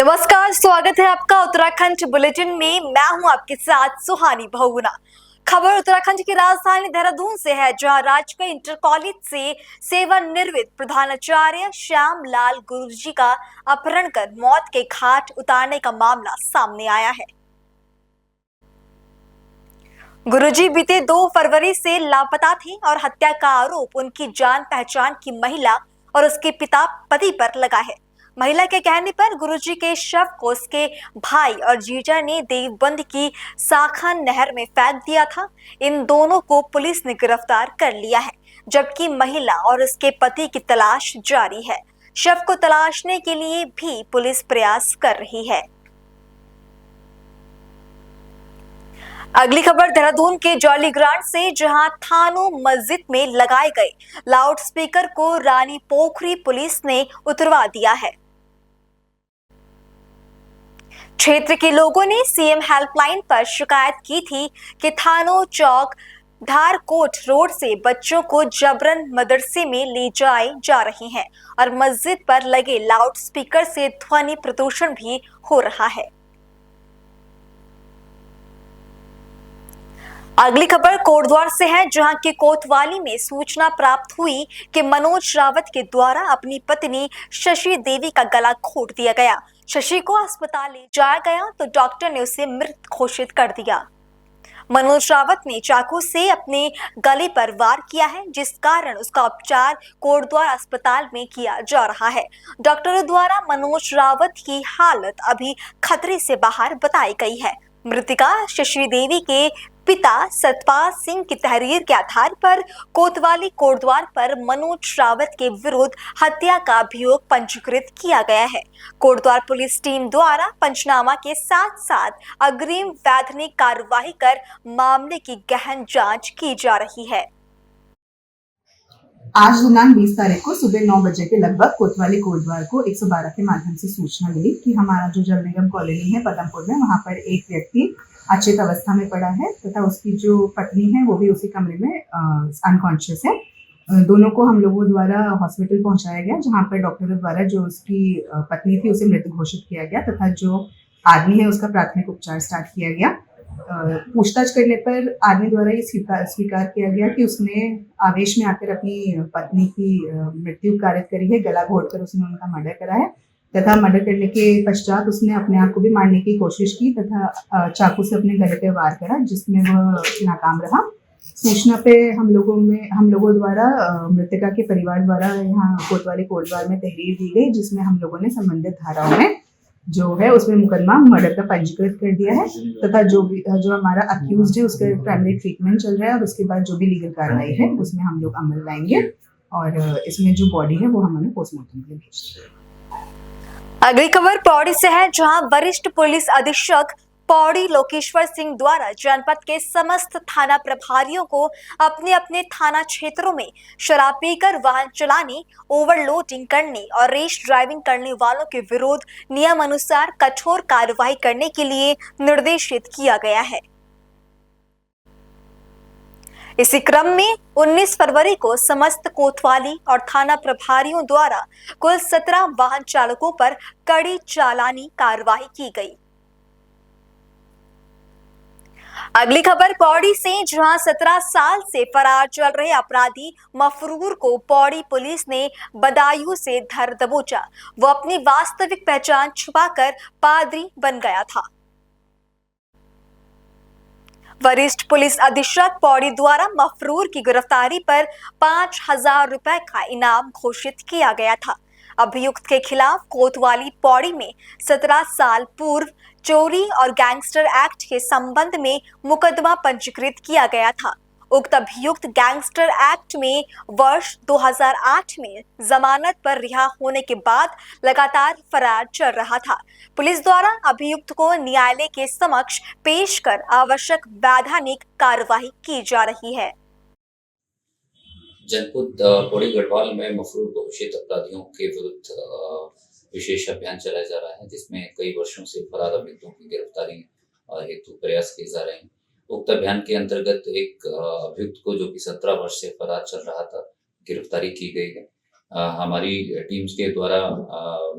नमस्कार, स्वागत है आपका उत्तराखंड बुलेटिन में। मैं हूं आपके साथ सुहानी बहुगुना। खबर उत्तराखंड की राजधानी देहरादून से है, जहां राज्य के इंटर कॉलेज से सेवानिवृत्त प्रधानाचार्य श्याम लाल गुरुजी का अपहरण कर मौत के घाट उतारने का मामला सामने आया है। गुरुजी बीते 2 फरवरी से लापता थे और हत्या का आरोप उनकी जान पहचान की महिला और उसके पिता पति पर लगा है। महिला के कहने पर गुरुजी के शव को उसके भाई और जीजा ने देवबंद की साखन नहर में फेंक दिया था। इन दोनों को पुलिस ने गिरफ्तार कर लिया है, जबकि महिला और उसके पति की तलाश जारी है। शव को तलाशने के लिए भी पुलिस प्रयास कर रही है। अगली खबर देहरादून के जॉली ग्रांट से, जहां थानो मस्जिद में लगाए गए लाउडस्पीकर को रानी पोखरी पुलिस ने उतरवा दिया है। क्षेत्र के लोगों ने सीएम हेल्पलाइन पर शिकायत की थी कि थानो चौक धारकोट रोड से बच्चों को जबरन मदरसे में ले जाए जा रहे हैं और मस्जिद पर लगे लाउडस्पीकर से ध्वनि प्रदूषण भी हो रहा है। अगली खबर कोटद्वार से है, जहां के कोतवाली में सूचना प्राप्त हुई कि मनोज रावत के द्वारा अपनी पत्नी शशि देवी का गला घोट दिया गया। शशि को अस्पताल ले जाया गया तो डॉक्टर ने उसे मृत घोषित कर दिया। मनोज रावत ने चाकू से अपने गले पर वार किया है, जिस कारण उसका उपचार कोटद्वार अस्पताल में किया जा रहा है। डॉक्टरों द्वारा मनोज रावत की हालत अभी खतरे से बाहर बताई गई है। मृतिका शशि देवी के पिता सतपाल सिंह की तहरीर के आधार पर कोतवाली कोटद्वार पर मनोज रावत के विरुद्ध हत्या का अभियोग पंजीकृत किया गया है। कोटद्वार पुलिस टीम द्वारा पंचनामा के साथ साथ अग्रिम वैधानिक कार्यवाही कर मामले की गहन जांच की जा रही है। आज दिनांक 20 तारीख को सुबह 9 बजे के लगभग कोतवाली कोटद्वार को 112 के माध्यम से सूचना मिली कि हमारा जो जल निगम कॉलोनी है पदमपुर में, वहां पर एक व्यक्ति अचेत अवस्था में पड़ा है तथा उसकी जो पत्नी है वो भी उसी कमरे में अनकॉन्शियस है। दोनों को हम लोगों द्वारा हॉस्पिटल पहुंचाया गया, जहां पर डॉक्टरों द्वारा जो उसकी पत्नी थी उसे मृत घोषित किया गया तथा जो आदमी है उसका प्राथमिक उपचार स्टार्ट किया गया। पूछताछ करने पर आदमी द्वारा ये स्वीकार किया गया कि उसने आवेश में आकर अपनी पत्नी की मृत्यु कारित करी है। गला घोटकर उसने उनका मर्डर करा है तथा मर्डर करने के पश्चात उसने अपने आप को भी मारने की कोशिश की तथा चाकू से अपने गले पे वार करा, जिसमें वह नाकाम रहा। सूचना पे हम लोगों द्वारा मृतका के परिवार द्वारा यहाँ कोतवाली कोटद्वार में तहरीर दी गई, जिसमें हम लोगों ने संबंधित धाराओं में जो है उसमें मुकदमा मर्डर का पंजीकृत कर दिया है तथा जो हमारा अक्यूज्ड है उसका प्राइमरी ट्रीटमेंट चल रहा है और उसके बाद जो भी लीगल कार्रवाई है उसमें हम लोग अमल लाएंगे और इसमें जो बॉडी है वो हमने पोस्टमार्टम के लिए भेज दी। अगली खबर पौड़ी से है, जहां वरिष्ठ पुलिस अधीक्षक पौड़ी लोकेश्वर सिंह द्वारा जनपद के समस्त थाना प्रभारियों को अपने अपने थाना क्षेत्रों में शराब पीकर वाहन चलाने, ओवरलोडिंग करने और रेश ड्राइविंग करने वालों के विरुद्ध नियम अनुसार कठोर कार्रवाई करने के लिए निर्देशित किया गया है। इसी क्रम में 19 फरवरी को समस्त कोतवाली और थाना प्रभारियों द्वारा कुल 17 वाहन चालकों पर कड़ी चालानी कार्रवाई की गई। अगली खबर पौड़ी से, जहां 17 साल से फरार चल रहे अपराधी मफरूर को पौड़ी पुलिस ने बदायूं से धर दबोचा। वो अपनी वास्तविक पहचान छुपाकर पादरी बन गया था। वरिष्ठ पुलिस अधीक्षक पौड़ी द्वारा मफरूर की गिरफ्तारी पर 5,000 रुपए का इनाम घोषित किया गया था। अभियुक्त के खिलाफ कोतवाली पौड़ी में 17 साल पूर्व चोरी और गैंगस्टर एक्ट के संबंध में मुकदमा पंजीकृत किया गया था। उक्त अभियुक्त गैंगस्टर एक्ट में वर्ष 2008 में जमानत पर रिहा होने के बाद लगातार फरार चल रहा था। पुलिस द्वारा अभियुक्त को न्यायालय के समक्ष पेश कर आवश्यक वैधानिक कार्यवाही की जा रही है। जनपद पौड़ी गढ़वाल में मफरूर घोषित अपराधियों के विरुद्ध विशेष अभियान चलाया जा रहा है, जिसमें कई वर्षों से फरार अभियुक्तों की गिरफ्तारी हेतु प्रयास किए जा रहे हैं। उक्त अभियान के अंतर्गत एक अभियुक्त को, जो कि 17 वर्ष से फरार चल रहा था, गिरफ्तारी की गई है। हमारी टीम्स के द्वारा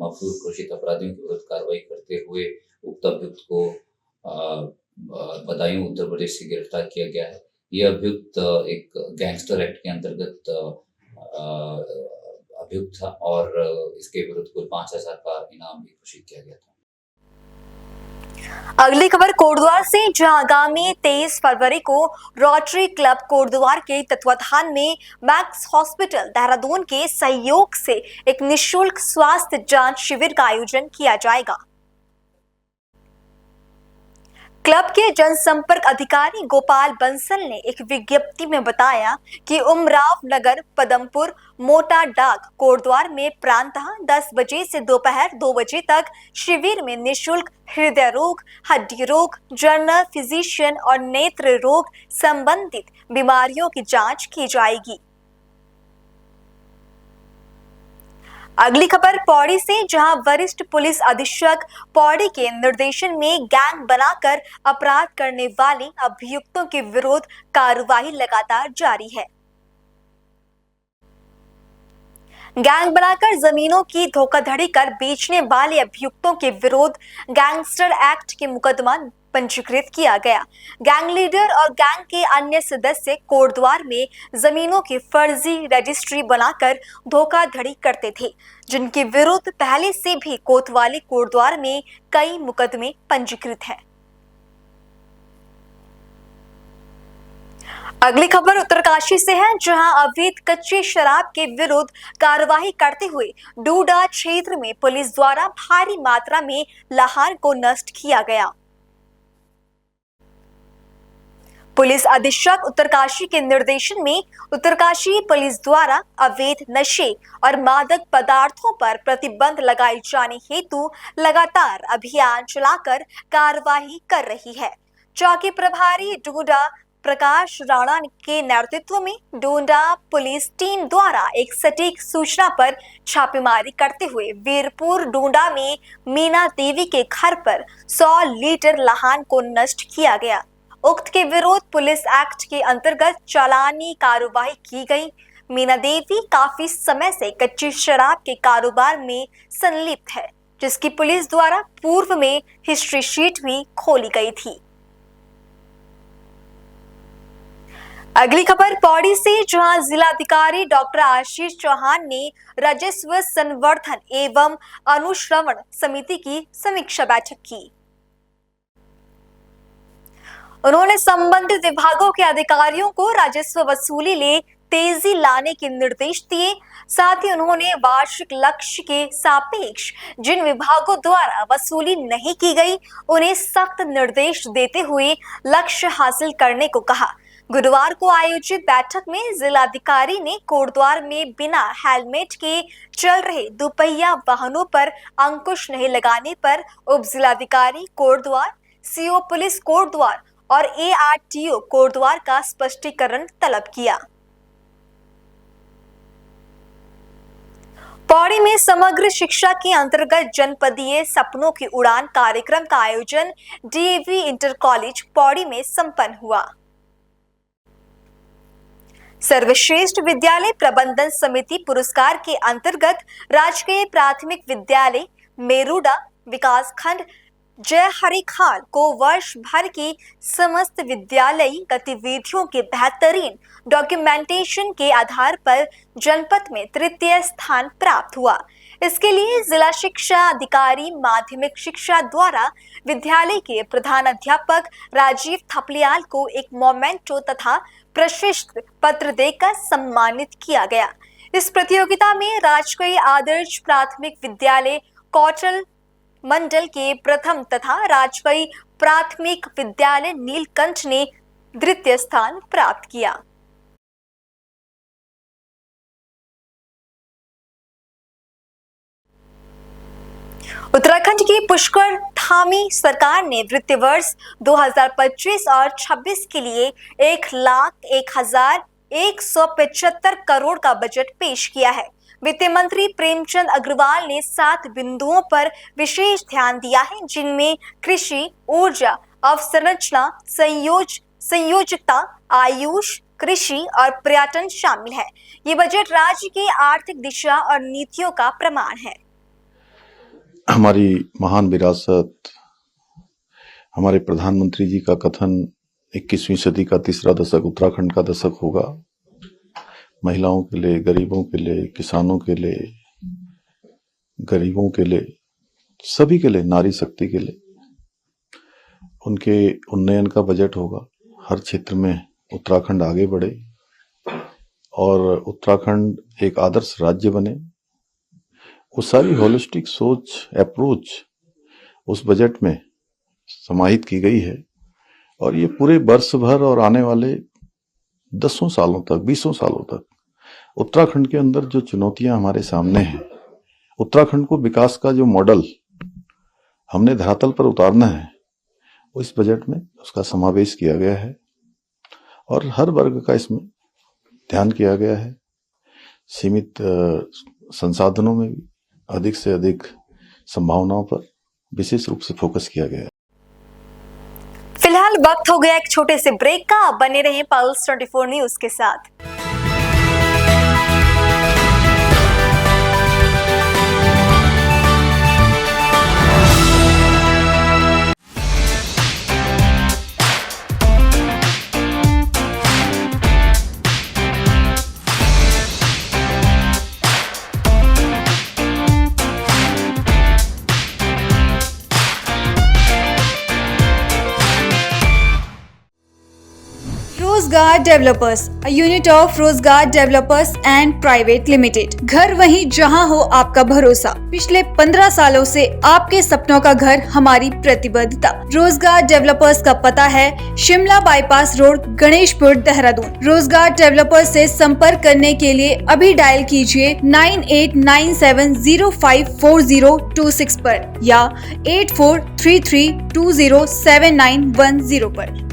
मफरूर घोषित अपराधियों के विरुद्ध कार्रवाई करते हुए उक्त अभियुक्त को बदायूं उत्तर प्रदेश से गिरफ्तार किया गया है। ये अभियुक्त एक गैंगस्टर एक्ट के अंतर्गत अभियुक्त था और इसके विरुद्ध कुल 5,000 का इनाम भी घोषित किया गया था। अगली खबर कोटद्वार से, जहां आगामी 23 फरवरी को रोटरी क्लब कोटद्वार के तत्वाधान में मैक्स हॉस्पिटल देहरादून के सहयोग से एक निःशुल्क स्वास्थ्य जांच शिविर का आयोजन किया जाएगा। क्लब के जनसंपर्क अधिकारी गोपाल बंसल ने एक विज्ञप्ति में बताया कि उमराव नगर, पदमपुर, मोटा डाक, कोटद्वार में प्रांतः 10 बजे से दोपहर 2 बजे तक शिविर में निःशुल्क हृदय रोग, हड्डी रोग, जनरल फिजिशियन और नेत्र रोग संबंधित बीमारियों की जांच की जाएगी। अगली खबर पौड़ी से, जहां वरिष्ठ पुलिस अधीक्षक पौड़ी के निर्देशन में गैंग बनाकर अपराध करने वाले अभियुक्तों के विरुद्ध कार्रवाई लगातार जारी है। गैंग बनाकर जमीनों की धोखाधड़ी कर बेचने वाले अभियुक्तों के विरुद्ध गैंगस्टर एक्ट के मुकदमा पंजीकृत किया गया। गैंग लीडर और गैंग के अन्य सदस्य कोटद्वार में जमीनों की फर्जी रजिस्ट्री बनाकर धोखाधड़ी करते थे, जिनके विरुद्ध पहले से भी कोतवाली कोटद्वार में कई मुकदमे पंजीकृत हैं। अगली खबर उत्तरकाशी से है, जहां अवैध कच्चे शराब के विरुद्ध कार्रवाई करते हुए डूडा क्षेत्र में पुलिस द्वारा भारी मात्रा में लाहौर को नष्ट किया गया। पुलिस अधीक्षक उत्तरकाशी के निर्देशन में उत्तरकाशी पुलिस द्वारा अवैध नशे और मादक पदार्थों पर प्रतिबंध लगाए जाने हेतु लगातार अभियान चलाकर कार्रवाई कर रही है। चौकी प्रभारी डूडा प्रकाश राणा के नेतृत्व में डोंडा पुलिस टीम द्वारा एक सटीक सूचना पर छापेमारी करते हुए वीरपुर डोंडा में मीना देवी के घर पर 100 लीटर लाहन को नष्ट किया गया। उक्त के विरोध पुलिस एक्ट के अंतर्गत चालानी कार्रवाई की गई। मीना देवी काफी समय से कच्ची शराब के कारोबार में संलिप्त है, जिसकी पुलिस द्वारा पूर्व में हिस्ट्री शीट भी खोली गई थी। अगली खबर पौड़ी से, जहां जिलाधिकारी डॉक्टर आशीष चौहान ने राजस्व संवर्धन एवं अनुश्रवण समिति की समीक्षा बैठक की। उन्होंने संबंधित विभागों के अधिकारियों को राजस्व वसूली ले तेजी लाने के निर्देश दिए। साथ ही उन्होंने वार्षिक लक्ष्य के सापेक्ष जिन विभागों द्वारा वसूली नहीं की गई, उन्हें सख्त निर्देश देते हुए लक्ष्य हासिल करने को कहा। गुरुवार को आयोजित बैठक में जिलाधिकारी ने कोटद्वार में बिना हेलमेट के चल रहे दुपहिया वाहनों पर अंकुश नहीं लगाने पर उप जिलाधिकारी कोटद्वार, सीओ पुलिस कोटद्वार और ARTO कोटद्वार का स्पष्टीकरण तलब किया। पौड़ी में समग्र शिक्षा के अंतर्गत जनपदीय सपनों की उड़ान कार्यक्रम का आयोजन DAV इंटर कॉलेज पौड़ी में संपन्न हुआ। सर्वश्रेष्ठ विद्यालय प्रबंधन समिति पुरस्कार के अंतर्गत राजकीय प्राथमिक विद्यालय मेरुडा विकासखंड जय हरि खान को वर्ष भर की समस्त विद्यालयी गतिविधियों के बेहतरीन डॉक्यूमेंटेशन के आधार पर जनपद में तृतीय स्थान प्राप्त हुआ। इसके लिए जिला शिक्षा अधिकारी माध्यमिक शिक्षा द्वारा विद्यालय के प्रधानाध्यापक राजीव थपलियाल को एक मोमेंटो तथा प्रशस्ति पत्र देकर सम्मानित किया गया। इस प्रतियोगिता में राजकीय आदर्श प्राथमिक विद्यालय कौटल मंडल के प्रथम तथा राजकीय प्राथमिक विद्यालय नीलकंठ ने द्वितीय स्थान प्राप्त किया। उत्तराखंड की पुष्कर धामी सरकार ने वित्तीय वर्ष 2025 और 26 के लिए 1,01,175 करोड़ का बजट पेश किया है। वित्त मंत्री प्रेमचंद अग्रवाल ने 7 बिंदुओं पर विशेष ध्यान दिया है, जिनमें कृषि, ऊर्जा, अवसंरचना, संयोजकता, आयुष, कृषि और पर्यटन शामिल है। ये बजट राज्य की आर्थिक दिशा और नीतियों का प्रमाण है। हमारी महान विरासत, हमारे प्रधानमंत्री जी का कथन 21वीं सदी का तीसरा दशक उत्तराखंड का दशक होगा। महिलाओं के लिए, गरीबों के लिए, किसानों के लिए, गरीबों के लिए, सभी के लिए, नारी शक्ति के लिए उनके उन्नयन का बजट होगा। हर क्षेत्र में उत्तराखंड आगे बढ़े और उत्तराखंड एक आदर्श राज्य बने। वो सारी होलिस्टिक सोच, अप्रोच उस बजट में समाहित की गई है और ये पूरे वर्ष भर और आने वाले 10 सालों तक, 20 सालों तक उत्तराखंड के अंदर जो चुनौतियां हमारे सामने हैं, उत्तराखंड को विकास का जो मॉडल हमने धरातल पर उतारना है, वो इस बजट में उसका समावेश किया गया है और हर वर्ग का इसमें ध्यान किया गया है। सीमित संसाधनों में भी अधिक से अधिक संभावनाओं पर विशेष रूप से फोकस किया गया है। फिलहाल वक्त हो गया एक छोटे से ब्रेक का। बने रहें पल्स 24 न्यूज के साथ। रोजगार डेवलपर्स, अ यूनिट ऑफ रोजगार डेवलपर्स एंड प्राइवेट लिमिटेड। घर वहीं जहां हो आपका भरोसा। पिछले 15 सालों से आपके सपनों का घर हमारी प्रतिबद्धता। रोजगार डेवलपर्स का पता है शिमला बाईपास रोड, गणेशपुर, देहरादून। रोजगार डेवलपर्स से संपर्क करने के लिए अभी डायल कीजिए 9897054026 पर या 8433207910 पर।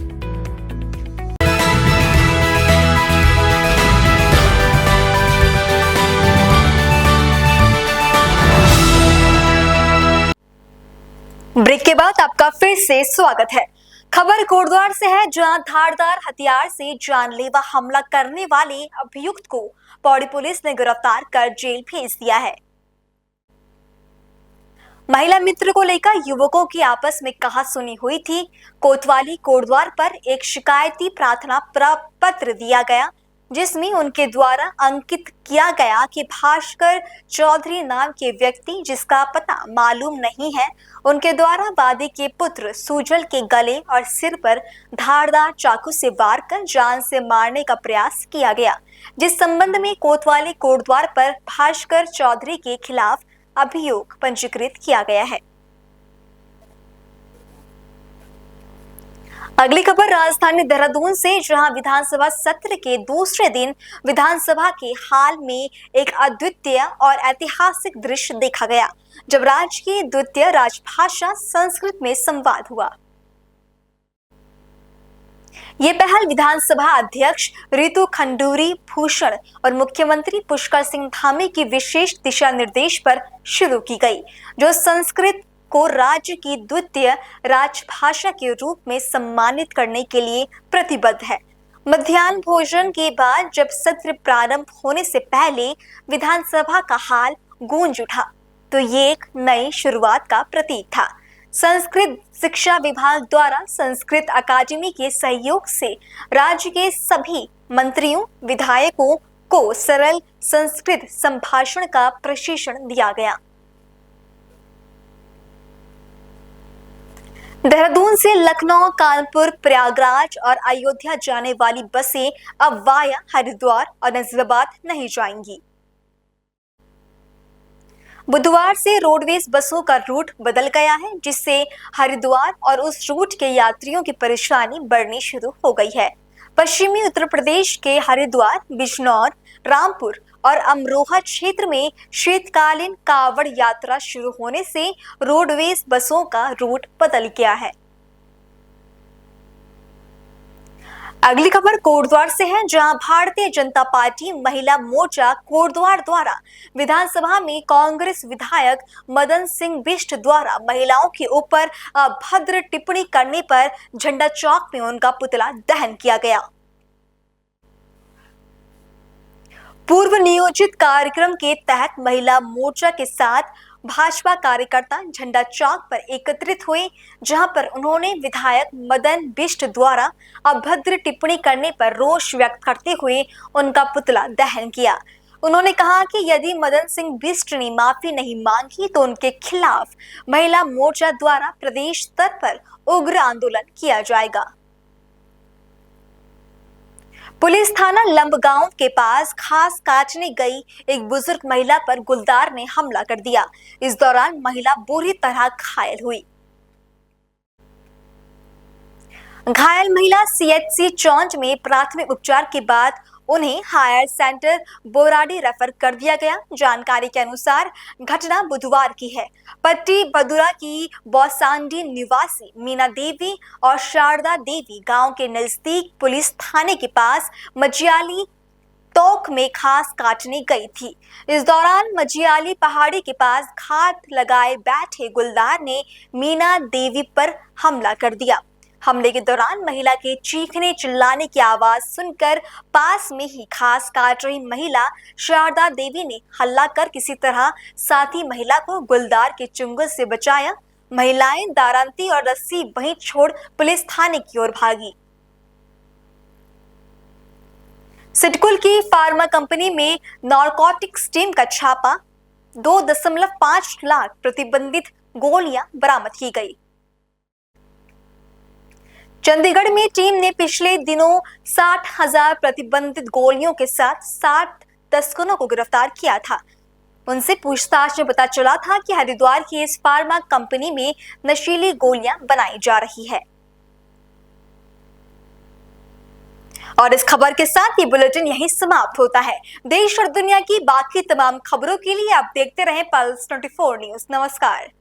ब्रेक के बाद आपका फिर से स्वागत है। खबर कोटद्वार से है, जहां धारदार हथियार से जानलेवा हमला करने वाले अभियुक्त को पौड़ी पुलिस ने गिरफ्तार कर जेल भेज दिया है। महिला मित्र को लेकर युवकों की आपस में कहासुनी हुई थी। कोतवाली कोटद्वार पर एक शिकायती प्रार्थना पत्र दिया गया, जिसमें उनके द्वारा अंकित किया गया कि भास्कर चौधरी नाम के व्यक्ति, जिसका पता मालूम नहीं है, उनके द्वारा वादी के पुत्र सुजल के गले और सिर पर धारदार चाकू से वार कर जान से मारने का प्रयास किया गया, जिस संबंध में कोतवाली कोटद्वार पर भास्कर चौधरी के खिलाफ अभियोग पंजीकृत किया गया है। अगली खबर राजधानी देहरादून से, जहां विधानसभा सत्र के दूसरे दिन विधानसभा के हाल में एक अद्वितीय और ऐतिहासिक दृश्य देखा गया, जब राज्य की द्वितीय राजभाषा संस्कृत में संवाद हुआ। ये पहल विधानसभा अध्यक्ष रितु खंडूरी भूषण और मुख्यमंत्री पुष्कर सिंह धामी की विशेष दिशा निर्देश पर शुरू की गई, जो संस्कृत को राज्य की द्वितीय राजभाषा के रूप में सम्मानित करने के लिए प्रतिबद्ध है। मध्याह्न भोजन के बाद जब सत्र प्रारंभ होने से पहले विधानसभा का हाल गूंज उठा, तो ये एक नई शुरुआत का प्रतीक था। संस्कृत शिक्षा विभाग द्वारा संस्कृत अकादमी के सहयोग से राज्य के सभी मंत्रियों, विधायकों को सरल संस्कृत संभाषण का प्रशिक्षण दिया गया। देहरादून से लखनऊ, कानपुर, प्रयागराज और अयोध्या जाने वाली बसें अब वाया हरिद्वार और नजीबाबाद नहीं जाएंगी। बुधवार से रोडवेज बसों का रूट बदल गया है, जिससे हरिद्वार और उस रूट के यात्रियों की परेशानी बढ़नी शुरू हो गई है। पश्चिमी उत्तर प्रदेश के हरिद्वार, बिजनौर, रामपुर और अमरोहा क्षेत्र में शीतकालीन कावड़ यात्रा शुरू होने से रोडवेज बसों का रूट बदल गया है। अगली खबर कोटद्वार से है, जहां भारतीय जनता पार्टी महिला मोर्चा कोटद्वार द्वारा विधानसभा में कांग्रेस विधायक मदन सिंह बिष्ट द्वारा महिलाओं के ऊपर अभद्र टिप्पणी करने पर झंडा चौक में उनका पुतला दहन किया गया। पूर्व नियोजित कार्यक्रम के तहत महिला मोर्चा के साथ भाजपा कार्यकर्ता झंडा चौक पर एकत्रित हुए, जहां पर उन्होंने विधायक मदन बिष्ट द्वारा अभद्र टिप्पणी करने पर रोष व्यक्त करते हुए उनका पुतला दहन किया। उन्होंने कहा कि यदि मदन सिंह बिष्ट ने माफी नहीं मांगी तो उनके खिलाफ महिला मोर्चा द्वारा प्रदेश स्तर पर उग्र आंदोलन किया जाएगा। पुलिस थाना लंबगांव के पास घास काटने गई एक बुजुर्ग महिला पर गुलदार ने हमला कर दिया। इस दौरान महिला बुरी तरह घायल हुई। घायल महिला सीएचसी चौंच में प्राथमिक उपचार के बाद उन्हें हायर सेंटर बोराडी रेफर कर दिया गया। जानकारी के अनुसार घटना बुधवार की है। पट्टी बदुरा की बौसांडी निवासी मीना देवी और शारदा देवी गांव के नजदीक पुलिस थाने के पास मजियाली तोक में घास काटने गई थी। इस दौरान मजियाली पहाड़ी के पास घात लगाए बैठे गुलदार ने मीना देवी पर हमला कर दिया। हमले के दौरान महिला के चीखने चिल्लाने की आवाज सुनकर पास में ही घास काट रही महिला शारदा देवी ने हल्ला कर किसी तरह साथी महिला को गुलदार के चुंगल से बचाया। महिलाएं दारांती और रस्सी वहीं छोड़ पुलिस थाने की ओर भागी। सिडकुल की फार्मा कंपनी में नारकोटिक्स टीम का छापा, 2.5 लाख प्रतिबंधित गोलियां बरामद की गई। चंडीगढ़ में टीम ने पिछले दिनों 60,000 प्रतिबंधित गोलियों के साथ 60 तस्करों को गिरफ्तार किया था। उनसे पूछताछ में पता चला था कि हरिद्वार की इस फार्मा कंपनी में नशीली गोलियां बनाई जा रही है। और इस खबर के साथ ये बुलेटिन यहीं समाप्त होता है। देश और दुनिया की बाकी तमाम खबरों के लिए आप देखते रहें पल्स 24 न्यूज। नमस्कार।